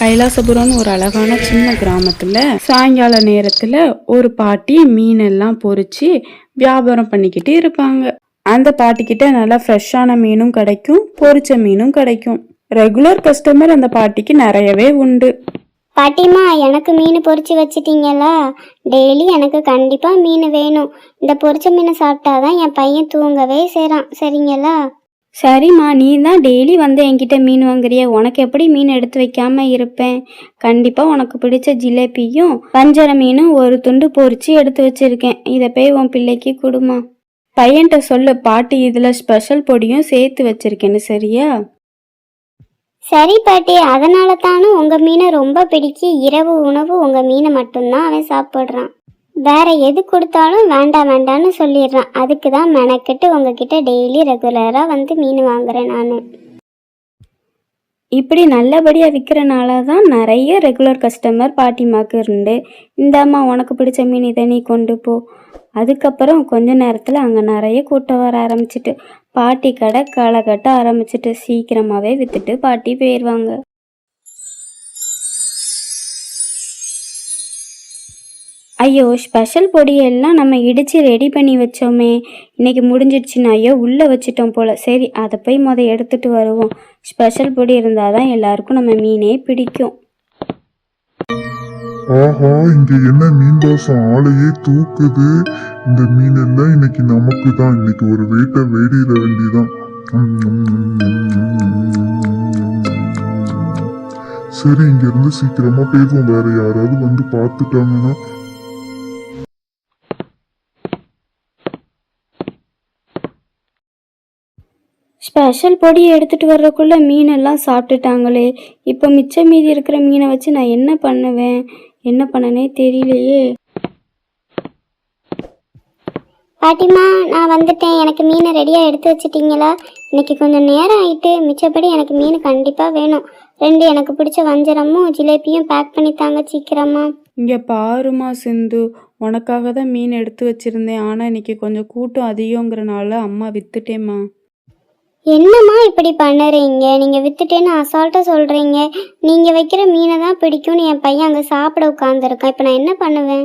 கைலாசபுரம்னு ஒரு அழகான சின்ன கிராமத்துல சாயங்கால நேரத்துல ஒரு பாட்டி மீனெல்லாம் பொரிச்சு வியாபாரம் பண்ணிக்கிட்டு இருப்பாங்க. அந்த பாட்டிக்கிட்ட நல்லா ஃப்ரெஷ்ஷான மீனும் கிடைக்கும், பொரிச்ச மீனும் கிடைக்கும். ரெகுலர் கஸ்டமர் அந்த பாட்டிக்கு நிறையவே உண்டு. பாட்டிமா, எனக்கு மீன் பொரிச்சு வச்சிட்டீங்களா? டெய்லி எனக்கு கண்டிப்பா மீன் வேணும். இந்த பொரிச்ச மீனை சாப்பிட்டாதான் என் பையன் தூங்கவே செய்றான். சரிங்களா? சரிம்மா, நீ தான் டெய்லி வந்து என்கிட்ட மீன் வாங்குறிய, உனக்கு எப்படி மீன் எடுத்து வைக்காம இருப்பேன்? கண்டிப்பா உனக்கு பிடிச்ச ஜிலேபியும் வஞ்சர மீனும் ஒரு துண்டு பொரிச்சு எடுத்து வச்சிருக்கேன். இதை போய் உன் பிள்ளைக்கு கொடுமா. பையன்கிட்ட சொல்லு, பாட்டி இதுல ஸ்பெஷல் பொடியும் சேர்த்து வச்சிருக்கேன்னு. சரியா? சரி பாட்டி, அதனால தானும் உங்க மீனை ரொம்ப பிடிக்கி இரவு உணவு உங்க மீனை மட்டும்தான் அவன் சாப்பிட்றான். வேற எது கொடுத்தாலும் வேண்டாம் வேண்டான்னு சொல்லிடுறான். அதுக்கு தான் மெனக்கிட்டு உங்ககிட்ட டெய்லி ரெகுலரா வந்து மீன் வாங்குறேன் நான். இப்படி நல்லபடியாக விற்கிறனால தான் நிறைய ரெகுலர் கஸ்டமர் பாட்டிமாக்கு இருந்து, இந்தாம்மா உனக்கு பிடிச்ச மீன் இதை நீ கொண்டு போ. அதுக்கப்புறம் கொஞ்ச நேரத்தில் அங்கே நிறைய கூட்டம் வர ஆரம்பிச்சிட்டு பாட்டி கடை களை கட்ட ஆரம்பிச்சிட்டு சீக்கிரமாகவே விற்றுட்டு பாட்டி போயிடுவாங்க. ஐயோ, ஸ்பெஷல் பொடியெல்லாம் நம்ம இடித்து ரெடி பண்ணி வச்சோமே, இன்னைக்கு முடிஞ்சிடுச்சுன்னா ஐயோ உள்ளே வச்சிட்டோம் போல். சரி, அதை போய் எடுத்துகிட்டு வருவோம். ஸ்பெஷல் பொடி இருந்தால் தான் எல்லாருக்கும் நம்ம மீனே பிடிக்கும். ஆஹா, இங்க என்ன மீன் வாசம் ஆளையே தூக்குது. இந்த மீன் எல்லாம் இன்னைக்கு நமக்கு தான். இன்னைக்கு ஒரு வேட்டை வேடியிட வேண்டிதான். சரி, இங்க இருந்து சீக்கிரமா போயிடுவோம். வேற யாராவது வந்து பார்த்துட்டாங்கன்னா. ஸ்பெஷல் பொடியை எடுத்துகிட்டு வர்றதுக்குள்ளே மீனெல்லாம் சாப்பிட்டுட்டாங்களே. இப்போ மிச்சம் மீதி இருக்கிற மீனை வச்சு நான் என்ன பண்ணுவேன்? என்ன பண்ணனே தெரியலையே. பாட்டிமா, நான் வந்துட்டேன். எனக்கு மீனை ரெடியாக எடுத்து வச்சிட்டிங்களா? இன்னைக்கு கொஞ்சம் நேரம் ஆயிட்டு. மிச்சப்படி எனக்கு மீன் கண்டிப்பாக வேணும். 2 எனக்கு பிடிச்ச வஞ்சரமும் ஜிலேபியும் பேக் பண்ணி தாங்க சீக்கிரமா. இங்க பாருமா சிந்து, உனக்காக தான் மீன் எடுத்து வச்சிருந்தேன். ஆனா இன்னைக்கு கொஞ்சம் கூட்டம் அதிகங்கிறனால அம்மா வித்துட்டேம்மா. என்னம்மா இப்படி பண்ணுறீங்க? நீங்கள் வித்துட்டேன்னு அசால்ட்டாக சொல்கிறீங்க. நீங்கள் வைக்கிற மீனை தான் பிடிக்கும்னு என் பையன் அங்கே சாப்பிட உட்காந்துருக்கான். இப்போ நான் என்ன பண்ணுவேன்?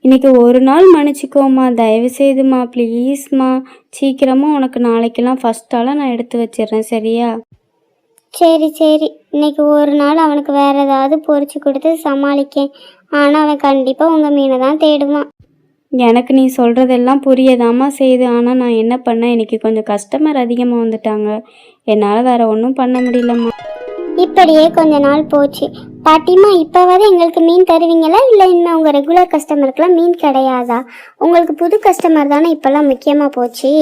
இன்னைக்கு ஒரு நாள் மன்னிச்சிக்கோமா, தயவு செய்துமா, ப்ளீஸ்மா. சீக்கிரமாக உனக்கு நாளைக்கெல்லாம் ஃபஸ்ட்டாலாம் நான் எடுத்து வச்சிடுறேன். சரியா? சரி சரி, இன்னைக்கு ஒரு நாள் அவனுக்கு வேறு ஏதாவது பொரிச்சு கொடுத்து சமாளிக்கேன். ஆனால் அவன் கண்டிப்பாக உங்கள் மீனை தான் தேடுவான். எனக்கு நீ சொல்கிறதெல்லாம் புரியதாம்மா செய்யுது. ஆனால் நான் என்ன பண்ணேன், இன்னைக்கு கொஞ்சம் கஸ்டமர் அதிகமாக வந்துட்டாங்க. என்னால் வேறு ஒன்றும் பண்ண முடியலம்மா. இப்படியே கொஞ்ச நாள் போச்சு. பாட்டிமா, இப்போவாது எங்களுக்கு மீன் தருவீங்களா? இல்லை இன்னும் உங்கள் ரெகுலர் கஸ்டமருக்குலாம் மீன் கிடையாதா? உங்களுக்கு புது கஸ்டமர் தானே இப்போல்லாம் முக்கியமாக போச்சு.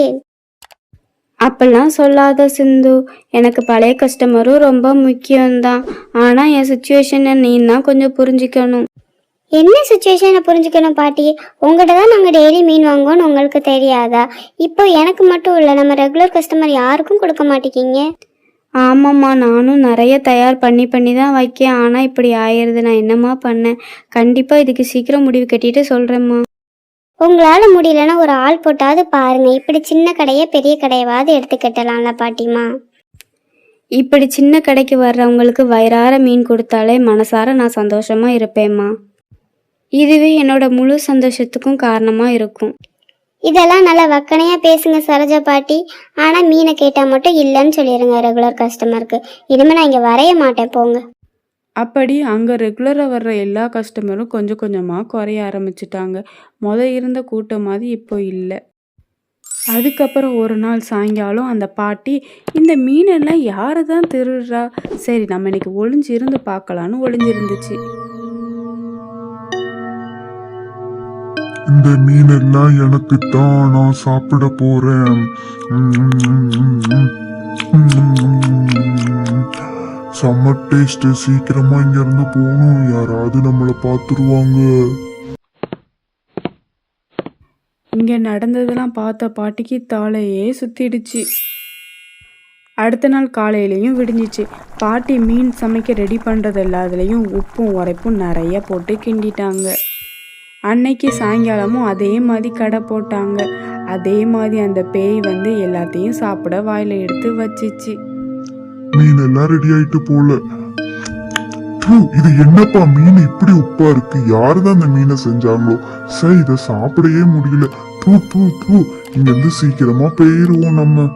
அப்படிலாம் சொல்லாத சிந்து, எனக்கு பழைய கஸ்டமரும் ரொம்ப முக்கியம்தான். ஆனால் என் சுச்சுவேஷனை நீ தான் கொஞ்சம் புரிஞ்சுக்கணும். என்ன சுச்சுவேஷனை புரிஞ்சுக்கணும் பாட்டி? உங்கள்கிட்ட தான் நாங்கள் டெய்லி மீன் வாங்குவோன்னு உங்களுக்கு தெரியாதா? இப்போ எனக்கு மட்டும் இல்லை, நம்ம ரெகுலர் கஸ்டமர் யாருக்கும் கொடுக்க மாட்டேங்கிங்க. ஆமாம்மா, நானும் நிறைய தயார் பண்ணி தான் வைக்கேன். ஆனால் இப்படி ஆயிடுது. நான் என்னம்மா பண்ணேன்? கண்டிப்பாக இதுக்கு சீக்கிரம் முடிவு கட்டிட்டு சொல்கிறேம்மா. உங்களால் முடியலன்னா ஒரு ஆள் போட்டாவது பாருங்க. இப்படி சின்ன கடையை பெரிய கடையவாவது எடுத்துக்கிட்டலாம்ல பாட்டிமா. இப்படி சின்ன கடைக்கு வர்றவங்களுக்கு வயிறார மீன் கொடுத்தாலே மனசார நான் சந்தோஷமாக இருப்பேம்மா. இதுவே என்னோட முழு சந்தோஷத்துக்கும் காரணமாக இருக்கும். இதெல்லாம் நல்லா வக்கனையாக பேசுங்க சரோஜா பாட்டி. ஆனால் மீனை கேட்டால் மட்டும் இல்லைன்னு சொல்லிடுங்க ரெகுலர் கஸ்டமருக்கு. இனிமேல் நான் இங்கே வரைய மாட்டேன், போங்க. அப்படி அங்கே ரெகுலராக வர்ற எல்லா கஸ்டமரும் கொஞ்சம் கொஞ்சமாக குறைய ஆரம்பிச்சிட்டாங்க. இருந்த கூட்டம் மாதிரி இப்போ இல்லை. அதுக்கப்புறம் ஒரு நாள் சாயங்காலம் அந்த பாட்டி, இந்த மீனெல்லாம் யாரு தான் திருடுறா, சரி நம்ம இன்னைக்கு ஒளிஞ்சு இருந்து பார்க்கலான்னு ஒளிஞ்சிருந்துச்சு. இந்த மீனெல்லாம் எனக்கு தான், நான் சாப்பிட போறேன். செம்ம டேஸ்ட். சீக்கிரமா இங்க இருந்து போகணும், யாராவது நம்மளை பார்த்துருவாங்க. இங்கே நடந்ததெல்லாம் பார்த்த பாட்டிக்கு தலையே சுத்திடுச்சு. அடுத்த நாள் காலையிலையும் விடிஞ்சிச்சு. பாட்டி மீன் சமைக்க ரெடி பண்ணுறது எல்லாத்துலேயும் உப்பும் உரைப்பும் நிறைய போட்டு கிண்டிட்டாங்க. அன்னைக்கு சாயங்காலமும் அதே மாதிரி கடை போட்டாங்க. அதே மாதிரி அந்த பேய் வந்து எல்லாத்தையும் சாப்பிட வாயில எடுத்து வச்சிச்சு. மீன் எல்லாம் ரெடி ஆயிட்டு போல. இது என்னப்பா மீன் இப்படி உப்பா இருக்கு? யாருதான் இந்த மீனை செஞ்சாங்களோ? சரி, இத சாப்பிடவே முடியல. தூ தூ தூ இங்க இருந்து சீக்கிரமா போயிருவோம் நம்ம.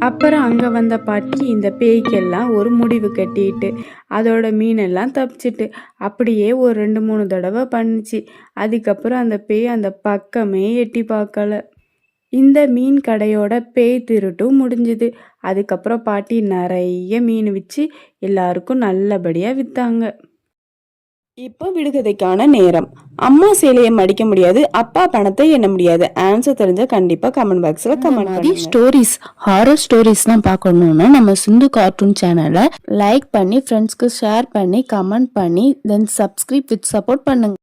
அப்புறம் அங்கே வந்த பாட்டி இந்த பேய்க்கெல்லாம் ஒரு முடிவு கட்டிட்டு அதோட மீனெல்லாம் தப்பிச்சிட்டு அப்படியே ஒரு 2-3 தடவை பண்ணுச்சு. அதுக்கப்புறம் அந்த பேய் அந்த பக்கமே எட்டி பார்க்கல. இந்த மீன் கடையோட பேய் திருட்டும் முடிஞ்சுது. அதுக்கப்புறம் பாட்டி நிறைய மீன் விற்று எல்லாருக்கும் நல்லபடியாக விற்றாங்க. இப்போ விடுகதைக்கான நேரம். அம்மா சேலையை மடிக்க முடியாது, அப்பா பணத்தை எண்ண முடியாது. ஆன்சர் தெரிஞ்ச கண்டிப்பா கமெண்ட் பாக்ஸ்ல கமெண்ட் பண்ணுங்க. ஸ்டோரிஸ், ஹாரர் ஸ்டோரிஸ்லாம் பார்க்கணும்னா நம்ம சிந்து கார்ட்டூன் சேனலை லைக் பண்ணி ஃப்ரெண்ட்ஸ்க்கு ஷேர் பண்ணி கமெண்ட் பண்ணி தென் சப்ஸ்கிரைப் வித் சப்போர்ட் பண்ணுங்க.